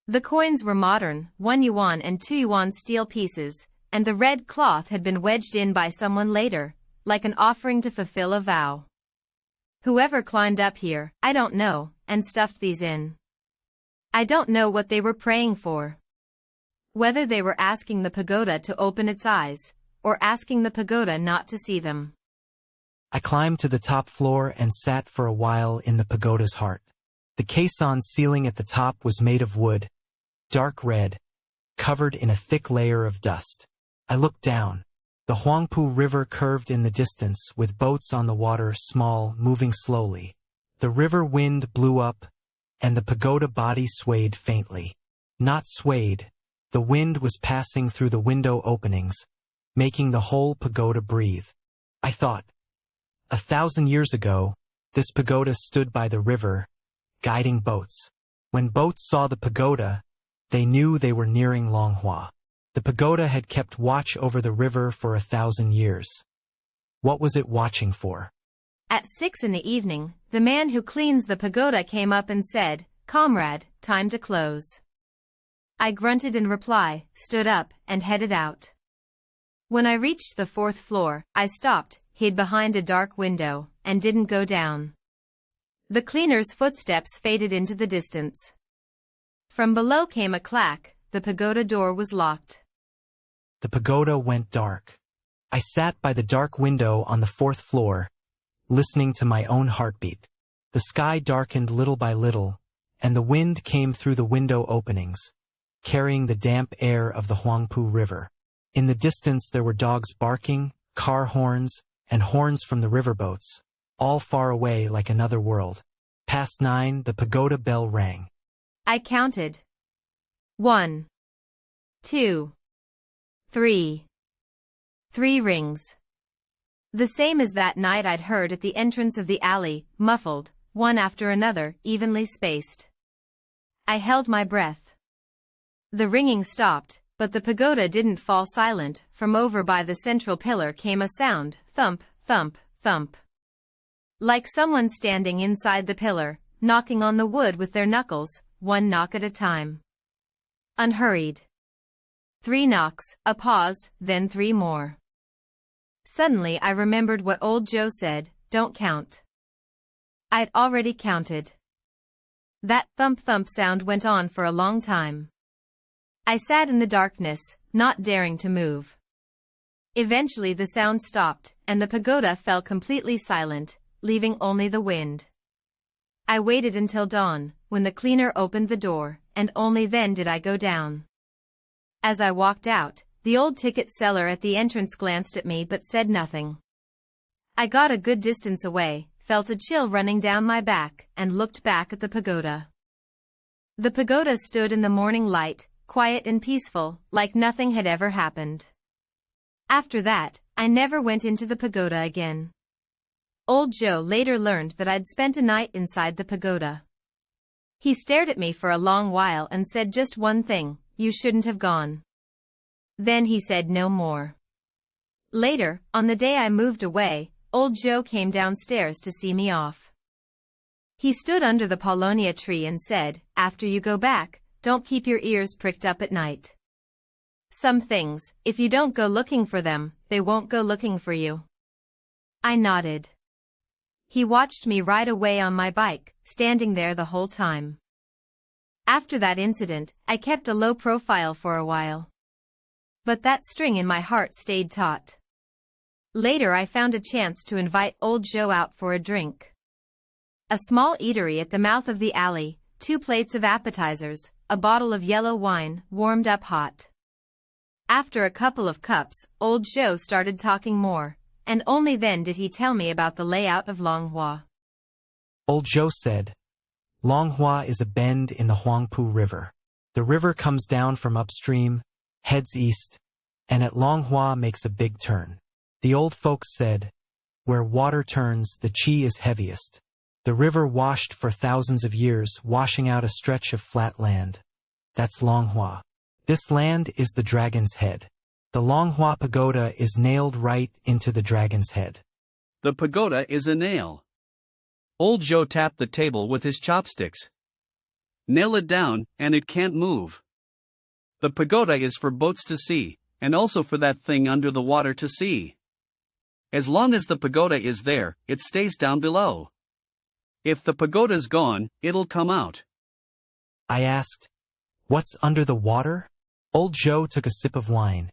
The coins were modern, 1 yuan and 2 yuan steel pieces, and the red cloth had been wedged in by someone later, like an offering to fulfill a vow. Whoever climbed up here, I don't know, and stuffed these in. I don't know what they were praying for. Whether they were asking the pagoda to open its eyes, or asking the pagoda not to see them. I climbed to the top floor and sat for a while in the pagoda's heart. The caisson ceiling at the top was made of wood, dark red, covered in a thick layer of dust. I looked down. The Huangpu River curved in the distance, with boats on the water, small, moving slowly. The river wind blew up, and the pagoda body swayed faintly. Not swayed, the wind was passing through the window openings, making the whole pagoda breathe. I thought, 1,000 years ago, this pagoda stood by the river, guiding boats. When boats saw the pagoda, they knew they were nearing Longhua. The pagoda had kept watch over the river for 1,000 years. What was it watching for? At 6 in the evening, the man who cleans the pagoda came up and said, "Comrade, time to close." I grunted in reply, stood up, and headed out. When I reached the 4th floor, I stopped, hid behind a dark window, and didn't go down. The cleaner's footsteps faded into the distance. From below came a clack. The pagoda door was locked. The pagoda went dark. I sat by the dark window on the 4th floor, listening to my own heartbeat. The sky darkened little by little, and the wind came through the window openings, carrying the damp air of the Huangpu River. In the distance there were dogs barking, car horns, and horns from the riverboats, all far away like another world. Past 9, the pagoda bell rang. I counted. 1, 2, 3. 3 rings. The same as that night I'd heard at the entrance of the alley, muffled, one after another, evenly spaced. I held my breath. The ringing stopped, but the pagoda didn't fall silent. From over by the central pillar came a sound, thump, thump, thump. Like someone standing inside the pillar, knocking on the wood with their knuckles, 1 knock at a time. Unhurried. 3 knocks, a pause, then 3 more. Suddenly I remembered what old Zhou said, "Don't count." I'd already counted. That thump-thump sound went on for a long time. I sat in the darkness, not daring to move. Eventually the sound stopped, and the pagoda fell completely silent, leaving only the wind. I waited until dawn, when the cleaner opened the door, and only then did I go down. As I walked out, the old ticket seller at the entrance glanced at me but said nothing. I got a good distance away, felt a chill running down my back, and looked back at the pagoda. The pagoda stood in the morning light, quiet and peaceful, like nothing had ever happened. After that, I never went into the pagoda again. Old Zhou later learned that I'd spent a night inside the pagoda. He stared at me for a long while and said just one thing: "You shouldn't have gone." Then he said no more. Later, on the day I moved away, old Zhou came downstairs to see me off. He stood under the paulownia tree and said, "After you go back, don't keep your ears pricked up at night. Some things, if you don't go looking for them, they won't go looking for you." I nodded. He watched me ride away on my bike, standing there the whole time. After that incident, I kept a low profile for a while. But that string in my heart stayed taut. Later I found a chance to invite old Zhou out for a drink. A small eatery at the mouth of the alley, 2 plates of appetizers, a bottle of yellow wine, warmed up hot. After a couple of cups, old Zhou started talking more, and only then did he tell me about the layout of Longhua. Old Zhou said, "Longhua is a bend in the Huangpu River. The river comes down from upstream, heads east, and at Longhua makes a big turn. The old folks said, where water turns, the qi is heaviest. The river washed for thousands of years, washing out a stretch of flat land. That's Longhua. This land is the dragon's head. The Longhua Pagoda is nailed right into the dragon's head." The pagoda is a nail. Old Zhou tapped the table with his chopsticks. "Nail it down, and it can't move. The pagoda is for boats to see, and also for that thing under the water to see. As long as the pagoda is there, it stays down below. If the pagoda's gone, it'll come out." I asked, "What's under the water?" Old Zhou took a sip of wine.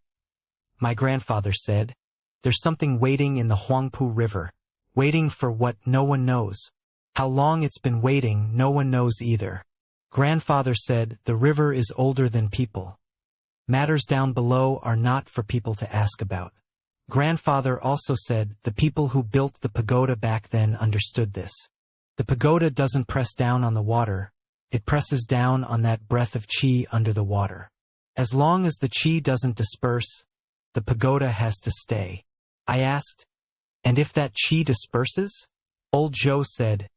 "My grandfather said, there's something waiting in the Huangpu River, waiting for what no one knows. How long it's been waiting, no one knows either. Grandfather said the river is older than people. Matters down below are not for people to ask about. Grandfather also said the people who built the pagoda back then understood this. The pagoda doesn't press down on the water, it presses down on that breath of qi under the water. As long as the qi doesn't disperse, the pagoda has to stay." I asked, "And if that qi disperses?" Old Zhou said,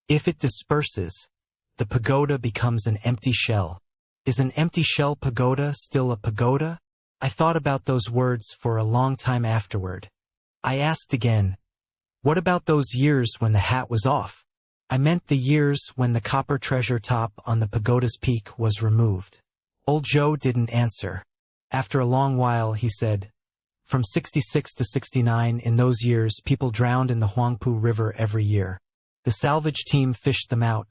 "If it disperses, the pagoda becomes an empty shell. Is an empty shell pagoda still a pagoda?" I thought about those words for a long time afterward. I asked again, "What about those years when the hat was off?" I meant the years when the copper treasure top on the pagoda's peak was removed. Old Zhou didn't answer. After a long while he said, "From 66 to 69 in those years people drowned in the Huangpu River every year. The salvage team fished them out.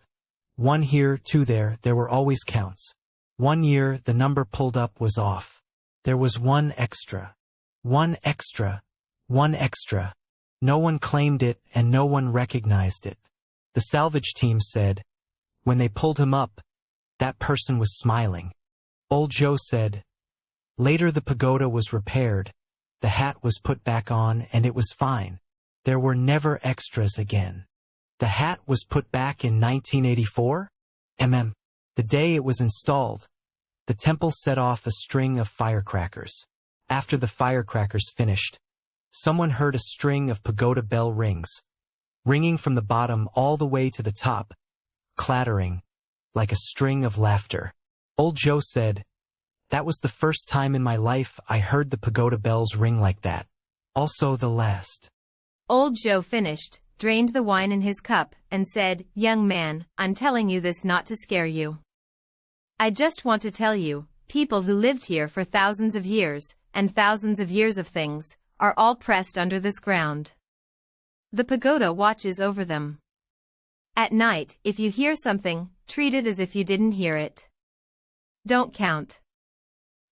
1 here, 2 there were always counts. 1 year the number pulled up was off. There was 1 extra. 1 extra. 1 extra. No one claimed it and no one recognized it. The salvage team said, when they pulled him up, that person was smiling." Old Zhou said, "Later the pagoda was repaired, the hat was put back on and it was fine. There were never extras again. The hat was put back in 1984? The day it was installed, the temple set off a string of firecrackers. After the firecrackers finished, someone heard a string of pagoda bell rings, ringing from the bottom all the way to the top, clattering, like a string of laughter. Old Zhou said, "That was the first time in my life I heard the pagoda bells ring like that. Also the last." Old Zhou finished, drained the wine in his cup, and said, "Young man, I'm telling you this not to scare you. I just want to tell you, people who lived here for thousands of years, and thousands of years of things, are all pressed under this ground. The pagoda watches over them. At night, if you hear something, treat it as if you didn't hear it. Don't count.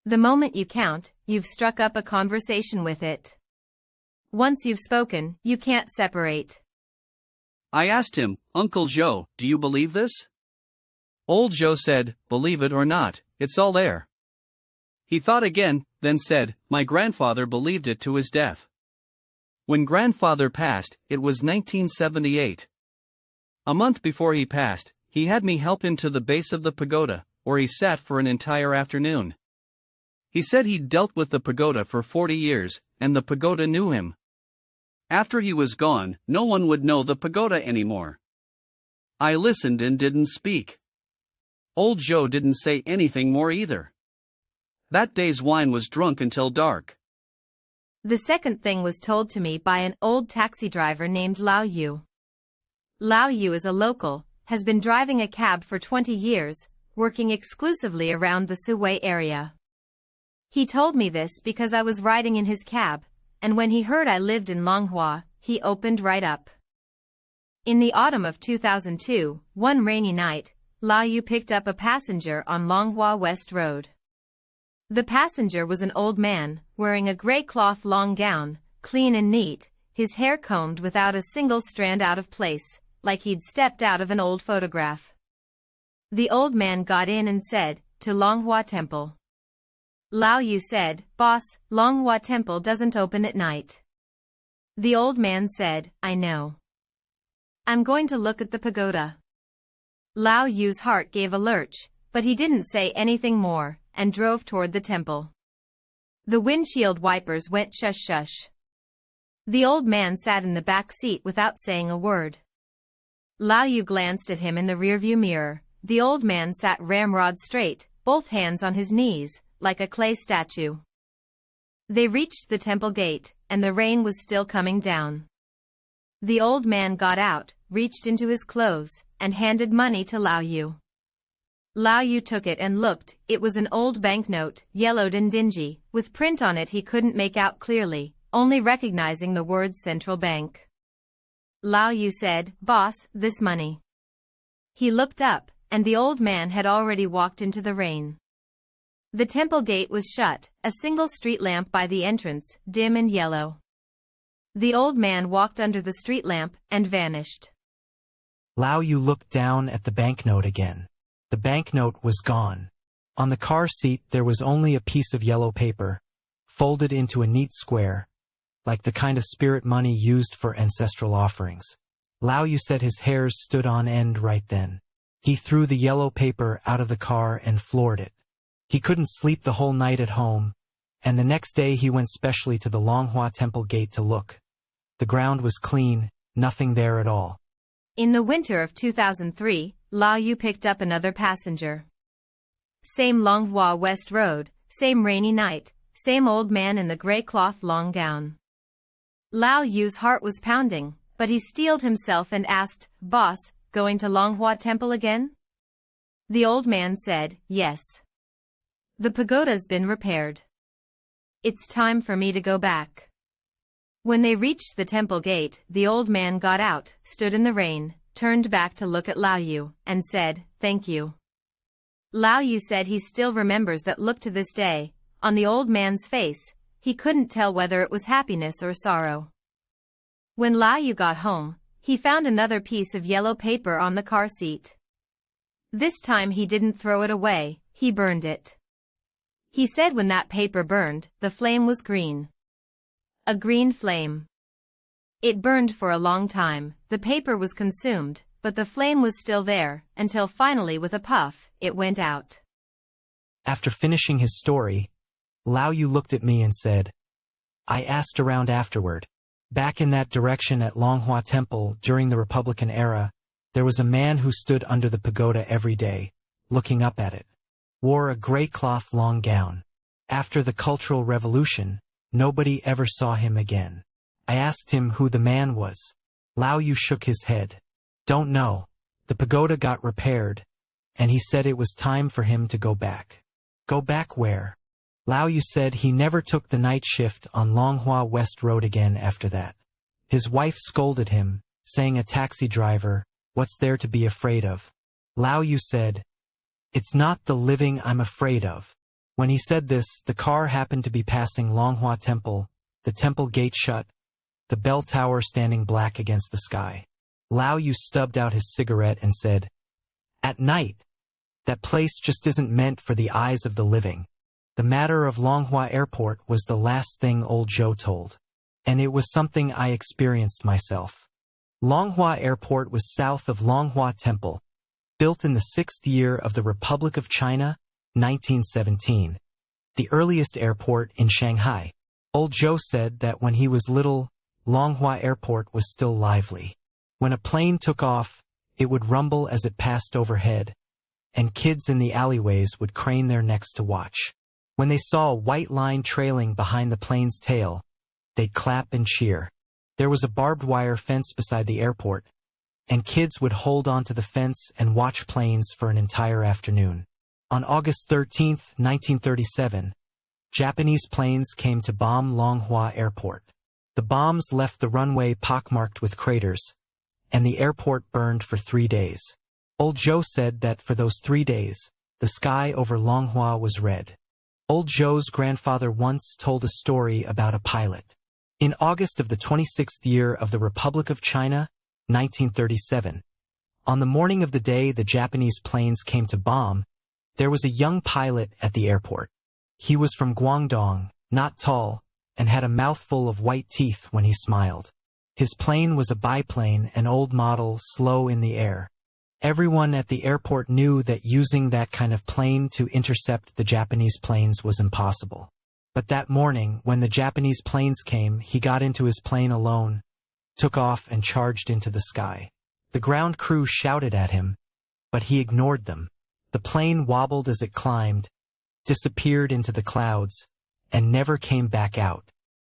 The moment you count, you've struck up a conversation with it. Once you've spoken, you can't separate." I asked him, "Uncle Zhou, do you believe this?" Old Zhou said, "Believe it or not, it's all there." He thought again, then said, "My grandfather believed it to his death. When grandfather passed, it was 1978. A month before he passed, he had me help him to the base of the pagoda, or he sat for an entire afternoon. He said he'd dealt with the pagoda for 40 years, and the pagoda knew him. After he was gone, no one would know the pagoda anymore. I listened and didn't speak. Old Zhou didn't say anything more either. That day's wine was drunk until dark. The second thing was told to me by an old taxi driver named Lao Yu. Lao Yu is a local, has been driving a cab for 20 years, working exclusively around the Suwei area. He told me this because I was riding in his cab, and when he heard I lived in Longhua, he opened right up. In the autumn of 2002, one rainy night, Lao Yu picked up a passenger on Longhua West Road. The passenger was an old man, wearing a gray cloth long gown, clean and neat, his hair combed without a single strand out of place, like he'd stepped out of an old photograph. The old man got in and said, "To Longhua Temple." Lao Yu said, "Boss, Longhua Temple doesn't open at night." The old man said, "I know. I'm going to look at the pagoda." Lao Yu's heart gave a lurch, but he didn't say anything more, and drove toward the temple. The windshield wipers went shush shush. The old man sat in the back seat without saying a word. Lao Yu glanced at him in the rearview mirror. The old man sat ramrod straight, both hands on his knees, like a clay statue. They reached the temple gate, and the rain was still coming down. The old man got out, reached into his clothes, and handed money to Lao Yu. Lao Yu took it and looked. It was an old banknote, yellowed and dingy, with print on it he couldn't make out clearly, only recognizing the words Central Bank. Lao Yu said, "Boss, this money." He looked up, and the old man had already walked into the rain. The temple gate was shut, a single street lamp by the entrance, dim and yellow. The old man walked under the street lamp and vanished. Lao Yu looked down at the banknote again. The banknote was gone. On the car seat there was only a piece of yellow paper, folded into a neat square, like the kind of spirit money used for ancestral offerings. Lao Yu said his hairs stood on end right then. He threw the yellow paper out of the car and floored it. He couldn't sleep the whole night at home, and the next day he went specially to the Longhua Temple gate to look. The ground was clean, nothing there at all. In the winter of 2003, Lao Yu picked up another passenger. Same Longhua West Road, same rainy night, same old man in the gray cloth long gown. Lao Yu's heart was pounding, but he steeled himself and asked, "Boss, going to Longhua Temple again?" The old man said, "Yes. The pagoda's been repaired. It's time for me to go back." When they reached the temple gate, the old man got out, stood in the rain, turned back to look at Lao Yu, and said, "Thank you." Lao Yu said he still remembers that look to this day. On the old man's face, he couldn't tell whether it was happiness or sorrow. When Lao Yu got home, he found another piece of yellow paper on the car seat. This time he didn't throw it away, he burned it. He said when that paper burned, the flame was green. A green flame. It burned for a long time, the paper was consumed, but the flame was still there, until finally with a puff, it went out. After finishing his story, Lao Yu looked at me and said, "I asked around afterward. Back in that direction at Longhua Temple during the Republican era, there was a man who stood under the pagoda every day, looking up at it. Wore a gray cloth long gown. After the Cultural Revolution, nobody ever saw him again. I asked him who the man was. Lao Yu shook his head. Don't know. The pagoda got repaired, and he said it was time for him to go back." "Go back where?" Lao Yu said he never took the night shift on Longhua West Road again after that. His wife scolded him, saying a taxi driver, "What's there to be afraid of?" Lao Yu said, "It's not the living I'm afraid of." When he said this, the car happened to be passing Longhua Temple, the temple gate shut, the bell tower standing black against the sky. Lao Yu stubbed out his cigarette and said, "At night, that place just isn't meant for the eyes of the living." The matter of Longhua Airport was the last thing old Zhou told, and it was something I experienced myself. Longhua Airport was south of Longhua Temple, built in the 6th year of the Republic of China, 1917. The earliest airport in Shanghai. Old Zhou said that when he was little, Longhua Airport was still lively. When a plane took off, it would rumble as it passed overhead, and kids in the alleyways would crane their necks to watch. When they saw a white line trailing behind the plane's tail, they'd clap and cheer. There was a barbed wire fence beside the airport, and kids would hold onto the fence and watch planes for an entire afternoon. On August 13, 1937, Japanese planes came to bomb Longhua Airport. The bombs left the runway pockmarked with craters, and the airport burned for 3 days. Old Zhou said that for those 3 days, the sky over Longhua was red. Old Zhou's grandfather once told a story about a pilot. In August of the 26th year of the Republic of China, 1937, on the morning of the day the Japanese planes came to bomb, there was a young pilot at the airport. He was from Guangdong, not tall, and had a mouthful of white teeth when he smiled. His plane was a biplane, an old model, slow in the air. Everyone at the airport knew that using that kind of plane to intercept the Japanese planes was impossible. But that morning, when the Japanese planes came, he got into his plane alone, took off and charged into the sky. The ground crew shouted at him, but he ignored them. The plane wobbled as it climbed, disappeared into the clouds, and never came back out.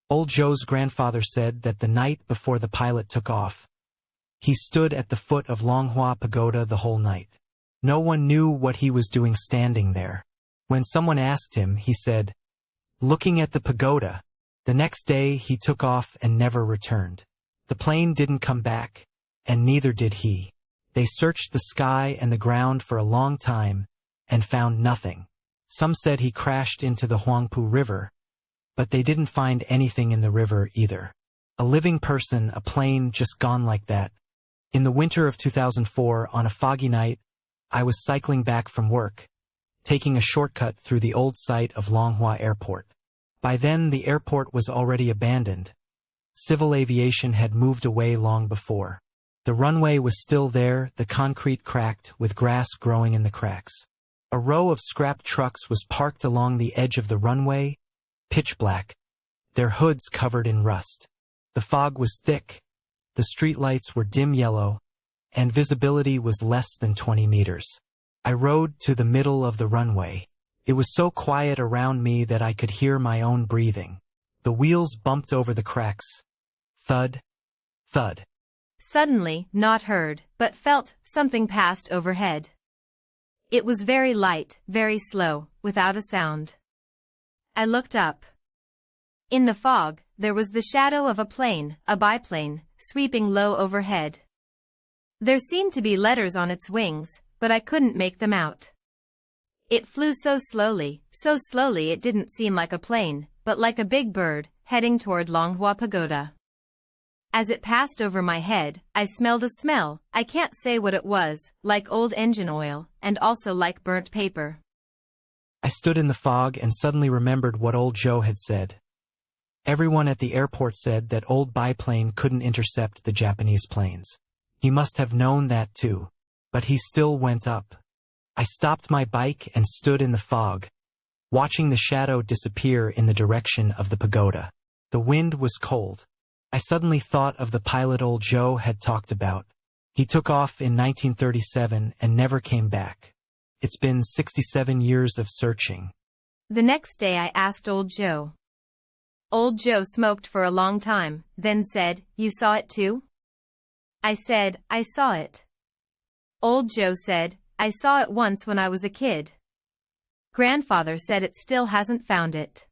Old Zhou's grandfather said that the night before the pilot took off, he stood at the foot of Longhua Pagoda the whole night. No one knew what he was doing standing there. When someone asked him, he said, "Looking at the pagoda." The next day he took off and never returned. The plane didn't come back, and neither did he. They searched the sky and the ground for a long time, and found nothing. Some said he crashed into the Huangpu River, but they didn't find anything in the river either. A living person, a plane just gone like that. In the winter of 2004, on a foggy night, I was cycling back from work, taking a shortcut through the old site of Longhua Airport. By then, the airport was already abandoned. Civil aviation had moved away long before. The runway was still there, the concrete cracked, with grass growing in the cracks. A row of scrap trucks was parked along the edge of the runway, pitch black, their hoods covered in rust. The fog was thick, the streetlights were dim yellow, and visibility was less than 20 meters. I rode to the middle of the runway. It was so quiet around me that I could hear my own breathing. The wheels bumped over the cracks. Thud, thud. Suddenly, not heard, but felt, something passed overhead. It was very light, very slow, without a sound. I looked up. In the fog, there was the shadow of a plane, a biplane, sweeping low overhead. There seemed to be letters on its wings, but I couldn't make them out. It flew so slowly it didn't seem like a plane, but like a big bird, heading toward Longhua Pagoda. As it passed over my head, I smelled a smell, I can't say what it was, like old engine oil, and also like burnt paper. I stood in the fog and suddenly remembered what old Zhou had said. Everyone at the airport said that old biplane couldn't intercept the Japanese planes. He must have known that too, but he still went up. I stopped my bike and stood in the fog, watching the shadow disappear in the direction of the pagoda. The wind was cold. I suddenly thought of the pilot old Zhou had talked about. He took off in 1937 and never came back. It's been 67 years of searching. The next day I asked old Zhou. Old Zhou smoked for a long time, then said, "You saw it too?" I said, "I saw it." Old Zhou said, "I saw it once when I was a kid. Grandfather said it still hasn't found it.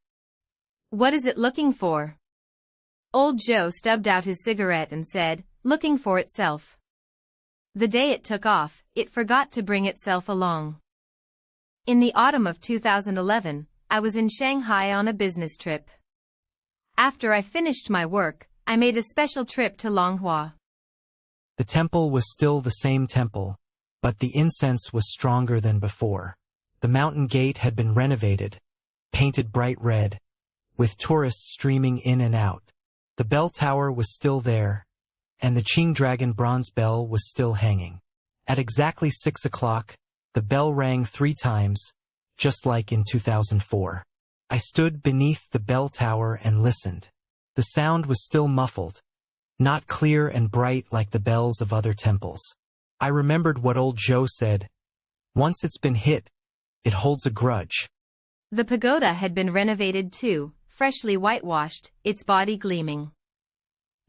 What is it looking for?" Old Zhou stubbed out his cigarette and said, "Looking for itself. The day it took off, it forgot to bring itself along." In the autumn of 2011, I was in Shanghai on a business trip. After I finished my work, I made a special trip to Longhua. The temple was still the same temple, but the incense was stronger than before. The mountain gate had been renovated, painted bright red, with tourists streaming in and out. The bell tower was still there, and the Qing dragon bronze bell was still hanging. At exactly 6 o'clock, the bell rang 3 times, just like in 2004. I stood beneath the bell tower and listened. The sound was still muffled, not clear and bright like the bells of other temples. I remembered what old Zhou said, "Once it's been hit, it holds a grudge." The pagoda had been renovated too, freshly whitewashed, its body gleaming.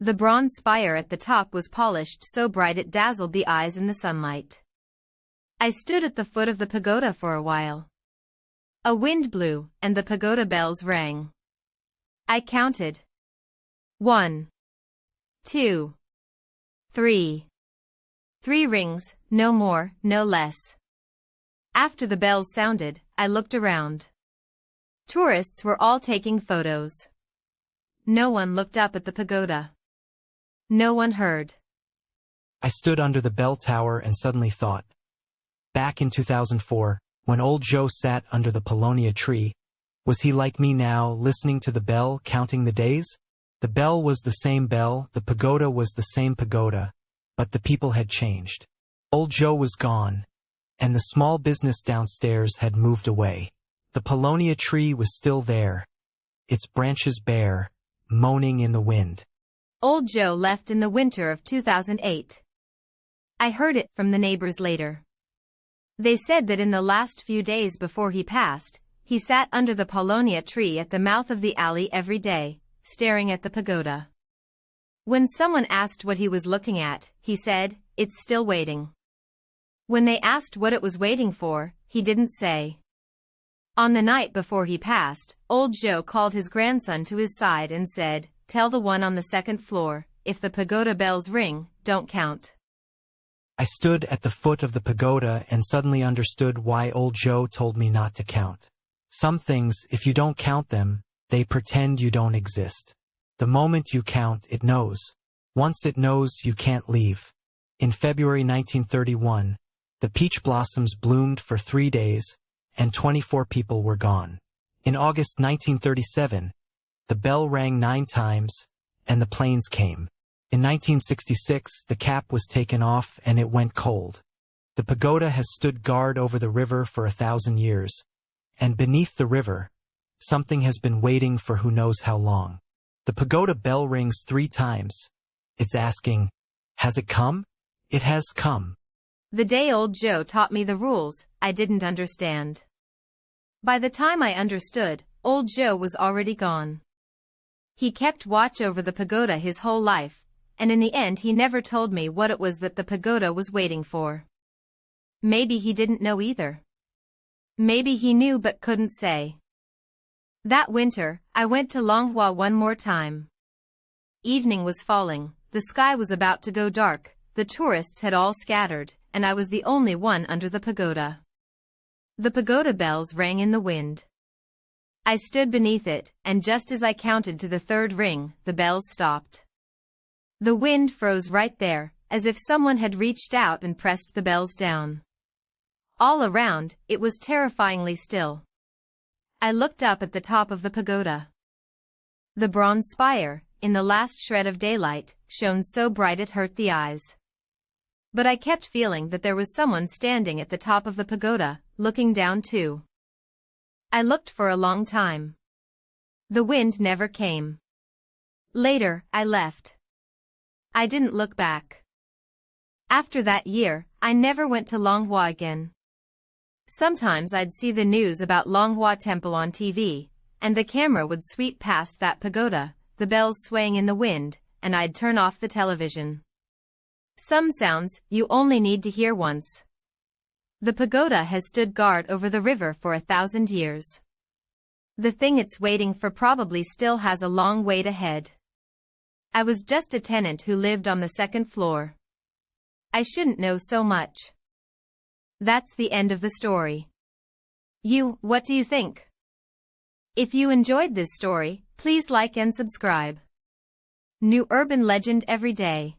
The bronze spire at the top was polished so bright it dazzled the eyes in the sunlight. I stood at the foot of the pagoda for a while. A wind blew, and the pagoda bells rang. I counted. 1, 2, 3. 3 rings, no more, no less. After the bells sounded, I looked around. Tourists were all taking photos. No one looked up at the pagoda. No one heard. I stood under the bell tower and suddenly thought. Back in 2004, when old Zhou sat under the pagoda tree, was he like me now, listening to the bell, counting the days? The bell was the same bell, the pagoda was the same pagoda, but the people had changed. Old Zhou was gone, and the small business downstairs had moved away. The pagoda tree was still there, its branches bare, moaning in the wind. Old Zhou left in the winter of 2008. I heard it from the neighbors later. They said that in the last few days before he passed, he sat under the pagoda tree at the mouth of the alley every day, staring at the pagoda. When someone asked what he was looking at, he said, "It's still waiting." When they asked what it was waiting for, he didn't say. On the night before he passed, old Zhou called his grandson to his side and said, "Tell the one on the second floor, if the pagoda bells ring, don't count." I stood at the foot of the pagoda and suddenly understood why old Zhou told me not to count. Some things, if you don't count them, they pretend you don't exist. The moment you count, it knows. Once it knows, you can't leave. In February 1931, the peach blossoms bloomed for 3 days, and 24 people were gone. In August 1937, the bell rang 9 times, and the planes came. In 1966, the cap was taken off and it went cold. The pagoda has stood guard over the river for 1,000 years. And beneath the river, something has been waiting for who knows how long. The pagoda bell rings 3 times. It's asking, has it come? It has come. The day old Zhou taught me the rules, I didn't understand. By the time I understood, old Zhou was already gone. He kept watch over the pagoda his whole life, and in the end he never told me what it was that the pagoda was waiting for. Maybe he didn't know either. Maybe he knew but couldn't say. That winter, I went to Longhua one more time. Evening was falling, the sky was about to go dark, the tourists had all scattered, and I was the only one under the pagoda. The pagoda bells rang in the wind. I stood beneath it, and just as I counted to the 3rd ring, the bells stopped. The wind froze right there, as if someone had reached out and pressed the bells down. All around, it was terrifyingly still. I looked up at the top of the pagoda. The bronze spire, in the last shred of daylight, shone so bright it hurt the eyes. But I kept feeling that there was someone standing at the top of the pagoda, looking down too. I looked for a long time. The wind never came. Later, I left. I didn't look back. After that year, I never went to Longhua again. Sometimes I'd see the news about Longhua Temple on TV, and the camera would sweep past that pagoda, the bells swaying in the wind, and I'd turn off the television. Some sounds you only need to hear once. The pagoda has stood guard over the river for 1,000 years. The thing it's waiting for probably still has a long wait ahead. I was just a tenant who lived on the 2nd floor. I shouldn't know so much. That's the end of the story. What do you think? If you enjoyed this story, please like and subscribe. New urban legend every day.